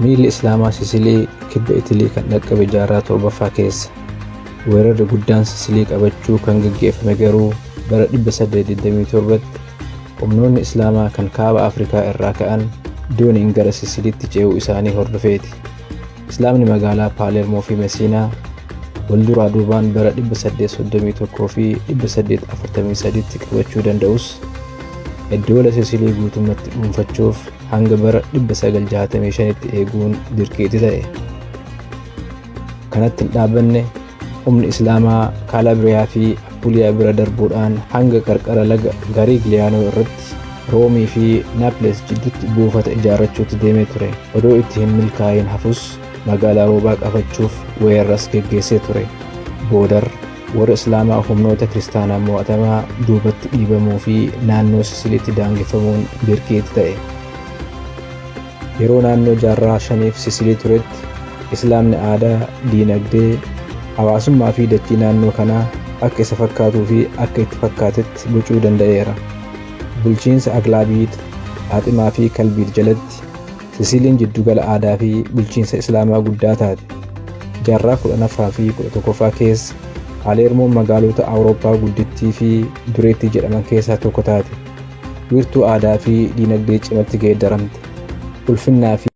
Miilli Islaamaa Sisilii kibba Itilii kan dhaqqabe jaarraa torbaffaa keessa. Weerarri guddaan Sisilii qabachuu kan gaggeeffame garuu bara 827tti humnoonni Islaamaa kan kaaba Afrikaa irraa ka'an dooniin gara Sisiliitti ce'uu isaanii hordofeeti. Islaamni magaalaa Paalermoo fi Mesiinaa wal duraa duubaan bara 831 fi 843tti qabachuu danda'us iddoo Sisilii guutummaatti dhuunfachuuf hanga bara 965tti eeguun dirqiiti ta'e. Kanatti hin dhaabbanne humni Islaamaa Kaalabriyaa fi Apuliyaa bira darbuudhaan hanga qarqara laga Garigliyaanoo irratti Roomii fi Naapiles jidduutti buufata ijaarrachuutti deemee ture. Odoo itti hin milkaa'in hafus magaalaa Roobaa qabachuuf weerras geggeessee ture. Boodar warra Islaamaa humnoota kiristaanaa mo'atamaa duubatti dhiibamuu fi naannoo Sisiliitti daangeffamuun dirqiiti ta'e. Yeroo naannoo jaarraa 5f Sisilii turetti Islaamni aadaa, diinagdee, hawaasummaa fi dachii naannoo kanaa akka isa fakkaatuu fi akka itti fakkaatetti bocuu danda'eera. Bulchiinsa Aglaabiid, Faaximaa fi Kalbiid jalatti Sisiliin jiddugala aadaa fi bulchiinsa Islaamaa guddaa taate. Jaarraa 10ffaa fi 11ffaa keessa Paalermoon magaalota Awurooppaa guddittii fi dureettii jedhaman keessaa tokko taate. Wiirtuu aadaa fi diinagdee cimatti geeddaramte. Ulfinnaa fi